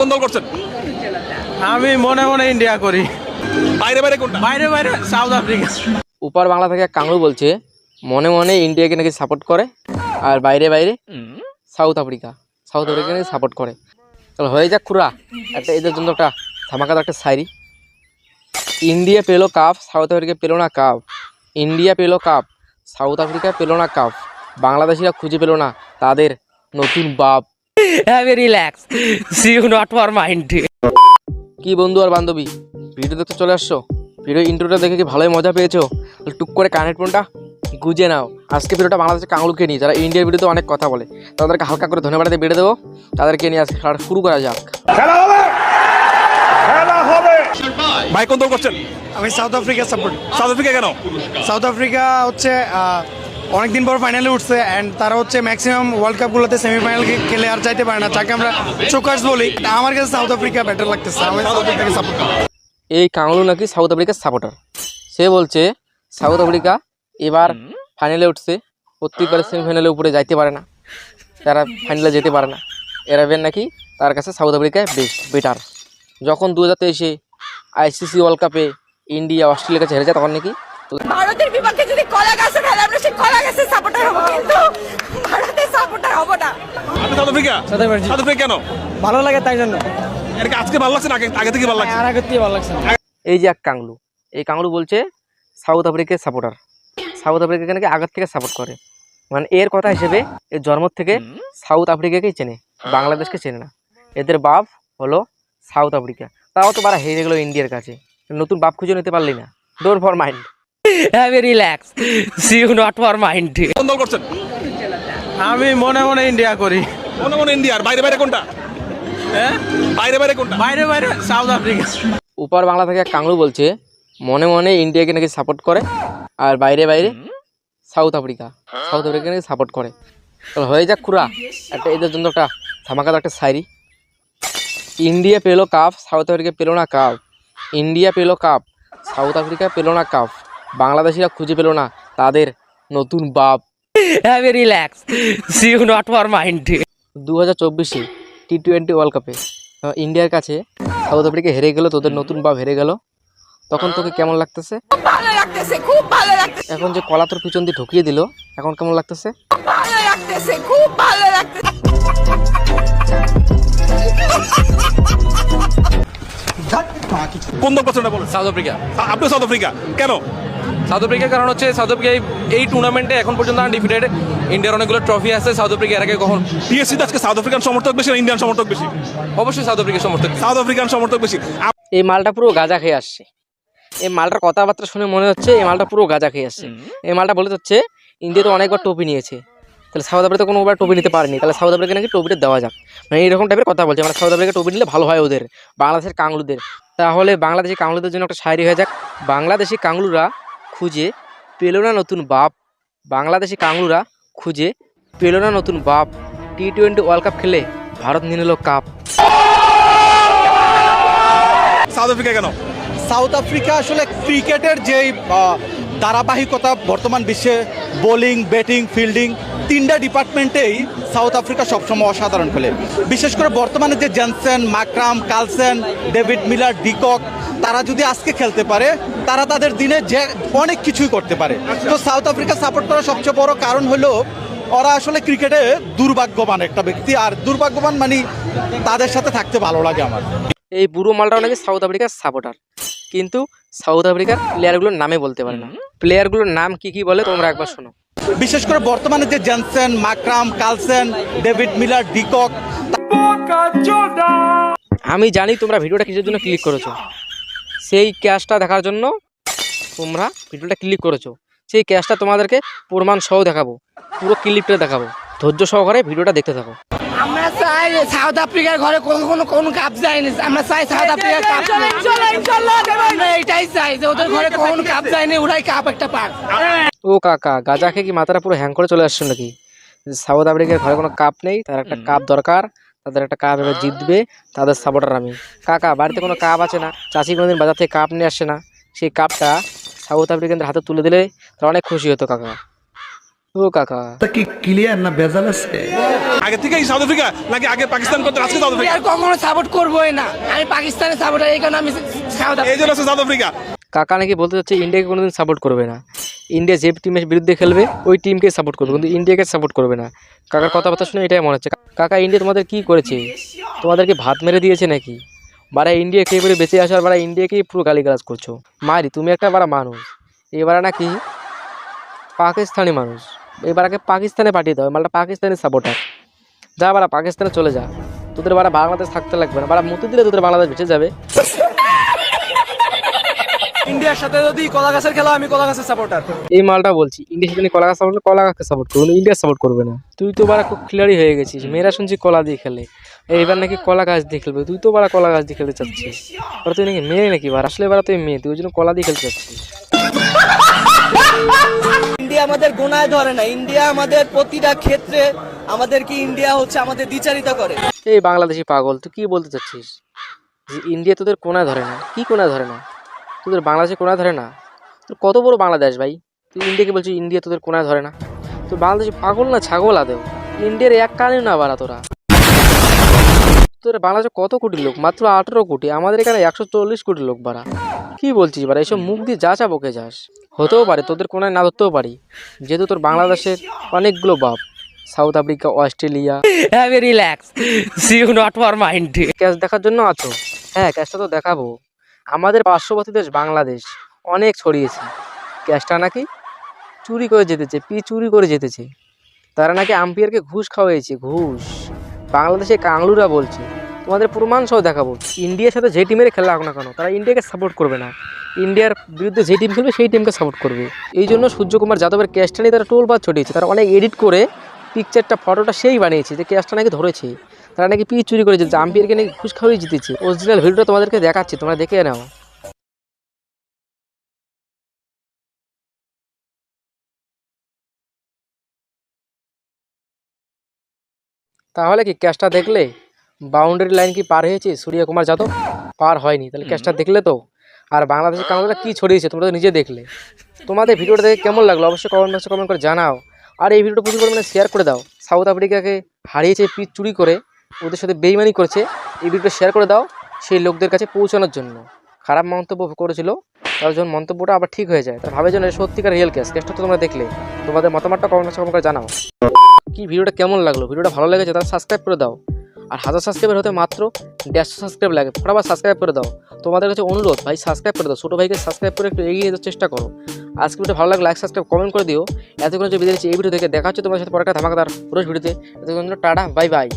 কোন দল করছেন? আমি মনে মনে ইন্ডিয়া করি। বাইরে বাইরে কোনটা? বাইরে বাইরে সাউথ আফ্রিকা। উপার বাংলা থেকে এক কাংড়ু বলছে মনে মনে ইন্ডিয়াকে নাকি সাপোর্ট করে, আর বাইরে বাইরে সাউথ আফ্রিকা নাকি সাপোর্ট করে। তাহলে হয়ে যাক খুরা একটা এদের জন্য একটা ধামাকাদার একটা শায়রি। ইন্ডিয়া পেলো কাপ, সাউথ আফ্রিকা পেলো না কাপ। ইন্ডিয়া পেলো কাপ, সাউথ আফ্রিকা পেলো না কাপ। বাংলাদেশিরা খুঁজে পেলো না তাদের নতুন বাপ। Relax, see you not for mind. কি বন্ধু আর বান্ধবী, ভিডিও দেখতে চলে আসছো? ভিডিও ইন্ট্রোটা দেখে কি ভালোই মজা পেয়েছো? তাহলে টুক করে কানের ফোনটা গুজে নাও। আজকে ভিডিওটা বাংলাদেশের কাংড়ুকে নিয়ে, যারা ইন্ডিয়ার ভিডিওতে অনেক কথা বলে তাদেরকে হালকা করে ধন্যবাদ দিয়ে বেড়ে দেবো। তাদেরকে নিয়ে আজকে খেলাটা শুরু করা যাক। ভাই কোন দল করছেন? আমি south Africa support. South Africa কেন? সাউথ আফ্রিকা হচ্ছে অনেকদিন পর ফাইনালে উঠছে অ্যান্ড তারা হচ্ছে ম্যাক্সিমাম ওয়ার্ল্ড কাপগুলোতে সেমিফাইনাল খেলে আর যাইতে পারে না, যাকে আমরা চোকার্স বলি। আমার কাছে সাউথ আফ্রিকা বেটার লাগতেছে, আমি সাউথ আফ্রিকাকে সাপোর্ট করি। এই কাংড়ু নাকি সাউথ আফ্রিকার সাপোর্টার। সে বলছে সাউথ আফ্রিকা এবার ফাইনালে উঠছে, প্রত্যেকবার সেমিফাইনালে উপরে যাইতে পারে না, তারা ফাইনালে যেতে পারে না। এরাবেন নাকি তার কাছে সাউথ আফ্রিকায় বেটার। যখন 2023-এ আইসিসি ওয়ার্ল্ড কাপে ইন্ডিয়া অস্ট্রেলিয়ার কাছে হেরে যায়, তখন নাকি ভারতের বিপক্ষে যদি কলা গাছে খেলে আমরা সেই কলা গাছের সাপোর্টার হবো, কিন্তু ভারতের সাপোর্টার হবো না। আপনি সাউথ আফ্রিকা? সাউথ আফ্রিকা কেন? ভালো লাগে তাই জন্য। এর কি আজকে ভালো লাগছে না আগে থেকে ভালো লাগছে? আর আগে থেকে ভালো লাগছে। এই যে এক কাংড়ু, এই কাংড়ু বলছে সাউথ আফ্রিকার সাপোর্টার। সাউথ আফ্রিকাকে নাকি আগের থেকে সাপোর্ট করে। মানে এর কথা হিসেবে এর জন্ম থেকে সাউথ আফ্রিকাকেই চেনে, বাংলাদেশকে চেনে না। এদের বাপ হলো সাউথ আফ্রিকা। তাও তো বারা হেরে গেলো ইন্ডিয়ার কাছে, নতুন বাপ খুঁজে নিতে পারলি না। Door for mind. Relax, see you not for mind. কোন দল করছেন? আমি মনে মনে ইন্ডিয়া করি। মনে মনে ইন্ডিয়া। আর বাইরে বাইরে কোনটা? হ্যাঁ, বাইরে বাইরে কোনটা? বাইরে বাইরে সাউথ আফ্রিকা। উপার বাংলা থেকে এক কাংড়ু বলছে মনে মনে ইন্ডিয়াকে নাকি সাপোর্ট করে, আর বাইরে বাইরে সাউথ আফ্রিকা নাকি সাপোর্ট করে। তাহলে হয়ে যাক খুরা একটা এদের জন্য একটা ধামাকাদার একটা শায়রি। ইন্ডিয়া পেলো কাপ, সাউথ আফ্রিকা পেলো না কাপ। ইন্ডিয়া পেলো কাপ, সাউথ আফ্রিকা পেলো না কাপ। বাংলাদেশিরা খুঁজে পেলো না তাদের নতুন বাপ। Relax, see you not for mind. 2024-এ T20 ওয়ার্ল্ড কাপে ইন্ডিয়ার কাছে সাউথ আফ্রিকা হেরে গেল, তোদের নতুন বাপ হেরে গেল, তখন তোকে কেমন লাগতেছে? খুব ভালো লাগতেছে, খুব ভালো লাগতেছে, এখন যে কলা তোর পিছন দিয়ে ঢুকিয়ে দিল, এখন কেমন লাগতেছে? ভালো লাগতেছে, খুব ভালো লাগতেছে। কোন দল করছেন না বলেন? South Africa. আপনি সাউথ আফ্রিকা কেন? সাউথ আফ্রিকার কারণ হচ্ছে সাউথ আফ্রিকা এই টুর্নামেন্টে এখন পর্যন্ত আনডিফিটেড। ইন্ডিয়ার অনেকগুলো ট্রফি আছে, সাউথ আফ্রিকা এর আগে কখন। পিএসসিতে আজকে সাউথ আফ্রিকান সমর্থক বেশি না ইন্ডিয়ান সমর্থক বেশি? অবশ্যই সাউথ আফ্রিকার সমর্থক। সাউথ আফ্রিকান সমর্থক বেশি। এই মালটা পুরো গাঁজা খেয়ে আসছে। এই মালটার কথাবার্তা শুনে মনে হচ্ছে এই মালটা পুরো গাঁজা খেয়ে আসছে। এই মালটা বলে হচ্ছে ইন্ডিয়া তো অনেকবার ট্রফি নিয়েছে, তাহলে সাউথ আফ্রিকা কোনোবার ট্রফি নিতে পারেনি, তাহলে সাউথ আফ্রিকা নাকি ট্রফিটা দেওয়া যাক। মানে এইরকম টাইপের কথা বলছে, মানে সাউথ আফ্রিকা ট্রফি নিলে ভালো হয় ওদের, বাংলাদেশের কাংড়ুদের। তাহলে বাংলাদেশি কাংড়ুদের জন্য একটা শায়রি হয়ে যাক। বাংলাদেশি কাংড়ুরা খুঁজে পেল না নতুন বাপ। বাংলাদেশি কাংড়ুরা খুঁজে পেল না নতুন বাপ। T20 ওয়ার্ল্ড কাপ খেলে ভারত নিয়ে নিল কাপ। সাউথ আফ্রিকা কেন? সাউথ আফ্রিকা আসলে ক্রিকেটের যেই ধারাবাহিকতা বর্তমান বিশ্বে বোলিং, ব্যাটিং, ফিল্ডিং তিনটা ডিপার্টমেন্টেই সাউথ আফ্রিকা সবসময় অসাধারণ খেলে। বিশেষ করে বর্তমানে যে Jensen, মাকরাম, Carlsen, David Miller, de Kock, তারা যদি আজকে খেলতে পারে তারা তাদের দিনে যে অনেক কিছুই করতে পারে। তো সাউথ আফ্রিকা সাপোর্ট করার সবচেয়ে বড় কারণ হলো ওরা আসলে ক্রিকেটে দুর্ভাগ্যবান একটা ব্যক্তি, আর দুর্ভাগ্যবান মানে তাদের সাথে থাকতে ভালো লাগে আমার। এই বুড়ো মালটাও নাকি সাউথ আফ্রিকার সাপোর্টার, কিন্তু সাউথ আফ্রিকার প্লেয়ারগুলোর নামে বলতে পারে না। প্লেয়ারগুলোর নাম কি কি বলে তোমরা একবার শোনো। বিশেষ করে বর্তমানে যে Jensen, মাকরাম, Carlsen, David Miller, de Kock. আমি জানি তোমরা ভিডিওটা কিসের জন্য ক্লিক করেছো। সেই ক্যাশটা দেখার জন্য তোমরা ভিডিওটা ক্লিক করেছো। সেই ক্যাশটা তোমাদেরকে প্রমাণ সহ দেখাবো, পুরো ক্লিপটা দেখাবো। ধৈর্য সহকারে ভিডিওটা দেখতে থাকো। আমরা চাই সাউথ আফ্রিকার ঘরে কোন কাপ যায়নি। আমরা চাই সাউথ আফ্রিকার কাপ। আমরা এটাই চাই যে ওদের ঘরে কোন কাপ যায়নি, ওরাই কাপ একটা পাক। ও কাকা, গাজা খেয়ে কি মাথাটা পুরো হ্যাং করে চলে আসছো নাকি? সাউথ আফ্রিকার ঘরে কোনো কাপ নেই, তার একটা কাপ দরকার, তাদের একটা কাপ এবার জিতবে, তাদের সাপোর্টার আমি। কাকা বাড়িতে কোনো কাপ আছে না? চাচি কোনোদিন বাজার থেকে কাপ নিয়ে আসে না? সেই কাপটা সাউথ আফ্রিকানদের হাতে তুলে দিলে তারা অনেক খুশি হতো কাকা। ও কাকা, আগে থেকেই সাউথ আফ্রিকা নাকি আগে পাকিস্তান করতে আজকে সাউথ আফ্রিকা? আর কখনো সাপোর্ট করবোই না, আমি পাকিস্তানের সাপোর্টার, এই কারণে আমি সাউথ এই জন্য আছে সাউথ আফ্রিকা। কাকা নাকি বলতে চাচ্ছে ইন্ডিয়াকে কোনোদিন সাপোর্ট করবে না, ইন্ডিয়া যে টিমের বিরুদ্ধে খেলবে ওই টিমকে সাপোর্ট করবে, কিন্তু ইন্ডিয়াকে সাপোর্ট করবে না। কাকার কথাবার্তা শুনে এটাই মনে হচ্ছে। কাকা, ইন্ডিয়া তোমাদের কি করেছে? তোমাদেরকে ভাত মেরে দিয়েছে নাকি? বারা ইন্ডিয়া খেয়ে পরে বেঁচে আসার বারা ইন্ডিয়াকেই পুরো গালিগালাজ করছো। মারি, তুমি একটা বারা মানুষ, এবারে নাকি পাকিস্তানি মানুষ, এবারকে পাকিস্তানে পাঠিয়ে দাও। মালটা পাকিস্তানি সাপোর্টার, যা বারা পাকিস্তানে চলে যা, তোদের বারা বাংলাদেশ থাকতে লাগবে না, বারা মতো দিলে তোদের বাংলাদেশ বেঁচে যাবে। ইন্ডিয়ার সাথে যদি কলা গাছের খেলা, আমি কলা গাছের সাপোর্টার। এই মালটা বলছি, ইন্ডিয়া সাথে কলা গাছ সাপোর্ট, কলা গাছকে সাপোর্ট করবে, ইন্ডিয়া সাপোর্ট করবে না। তুই তো বারা খুব ক্লিয়ারই হয়ে গেছিস, মেয়েরা শুনছি কলা দিয়ে খেলে, এইবার নাকি কলা গাছ দিয়ে খেলবে। তুই তো বারা কলা গাছ দিয়ে খেলতে চাচ্ছিস, আর তুই নাকি মেয়ে নাকি? বার আসলে বারা তুই মেয়ে, তুই ওই জন্য কলা দিয়ে খেলতে চাচ্ছিস। ইন্ডিয়া আমাদের গোনায় ধরে না, ইন্ডিয়া আমাদের প্রতিটা ক্ষেত্রে আমাদেরকে ইন্ডিয়া হচ্ছে আমাদের দ্বিচারিতা করে। এই বাংলাদেশি পাগল, তুই কি বলতে চাচ্ছিস যে ইন্ডিয়া তোদের কোনায় ধরে না? কি কোনায় ধরে না? তোদের বাংলাদেশে কোনায় ধরে না? তোর কত বড় বাংলাদেশ ভাই, তুই ইন্ডিয়াকে বলছিস ইন্ডিয়া তোদের কোনায় ধরে না? তোর বাংলাদেশি পাগল না ছাগল আদেও? ইন্ডিয়ার এক কানে না বাড়া তোরা। তোদের বাংলাদেশে কত কোটি লোক? মাত্র 18 কোটি, আমাদের এখানে 140 কোটি লোক বাড়া। কি বলছিস বাড়া? এইসব মুখ দিয়ে যা চা বকে যাস। হতেও পারে তোদের কোনায় না ধরতেও পারি, যেহেতু তোর বাংলাদেশের অনেকগুলো বাপ, South Africa, Australia. Have a relax, see you not for mind. Cash দেখার জন্য আছো? হ্যাঁ, ক্যাশটা তো দেখাবো। আমাদের পার্শ্ববর্তী দেশ বাংলাদেশ অনেক ছড়িয়েছে, ক্যাশটা নাকি চুরি করে যেতেছে, চুরি করে যেতেছে। তারা নাকি আম্পায়ারকে ঘুষ খাওয়াইছে, ঘুষ। বাংলাদেশে কাংলুরা বলছে, তোমাদের প্রমাণ সহ দেখাবো। ইন্ডিয়ার সাথে যে টিমের খেলা হোক না কেন, তারা ইন্ডিয়াকে সাপোর্ট করবে না, ইন্ডিয়ার বিরুদ্ধে যে টিম খেলবে সেই টিমকে সাপোর্ট করবে। এই জন্য সূর্যকুমার যাদবের ক্যাশটা নিয়ে তারা টোলবাদ ছড়িয়েছে। তারা অনেক এডিট করে পিকচারটা, ফটোটা সেই বানিয়েছে যে ক্যাশটা নাকি ধরেছে, তারা নাকি চুরি করে যেতেছে, আম্পায়ারকে নাকি ঘুষ খাওয়াই জিতেছে। অরিজিনাল ভিডিওটা তোমাদেরকে দেখাচ্ছি, তোমরা দেখে নাও। তাহলে কি ক্যাচটা দেখলে বাউন্ডারি লাইন কি পার হয়েছে সূর্যকুমার যাদব? পার হয়নি। তাহলে ক্যাচটা দেখলে তো। আর বাংলাদেশের কারণটা কী ছড়িয়েছে তোমরা তো নিজে দেখলে। তোমাদের ভিডিওটা দেখে কেমন লাগলো অবশ্যই কমেন্ট বক্সে কমেন্ট করে জানাও। আর এই ভিডিওটা প্রচুর পরিমাণে শেয়ার করে দাও। সাউথ আফ্রিকাকে হারিয়েছে পিচ চুরি করে, ওদের সাথে বেইমানি করেছে, এই ভিডিওটা শেয়ার করে দাও সেই লোকদের কাছে পৌঁছানোর জন্য। খারাপ মন্তব্য করেছিল, তার যখন মন্তব্যটা আবার ঠিক হয়ে যায়, তার ভাবে যেন সত্যিকার রিয়েল কেসটা তো তোমরা দেখলে। তোমাদের মতামতটা কমেন্ট বক্সে কমেন্ট করে জানাও। কি ভিডিওটা কেমন লাগলো? ভিডিওটা ভালো লেগেছে তাহলে সাবস্ক্রাইব করে দাও। আর 1000 সাবস্ক্রাইবার হতে মাত্র 150 সাবস্ক্রাইব লাগে, ফটাফট সাবস্ক্রাইব করে দাও। তোমাদের কাছে অনুরোধ, ভাই সাবস্ক্রাইব করে দাও, ছোটো ভাইকে সাবস্ক্রাইব করে একটু এগিয়ে যেতে চেষ্টা করো। আজকে ভিডিও ভালো লাগলে লাইক সাবস্ক্রাইব কমেন্ট করে দিও। এতক্ষণ যে বিদায় নিচ্ছি এই ভিডিও থেকে, দেখা হচ্ছে তোমার সাথে পরে একটা ধামাকাদার পুরো ভিডিওতে। এতক্ষণ টাটা, বাই বাই।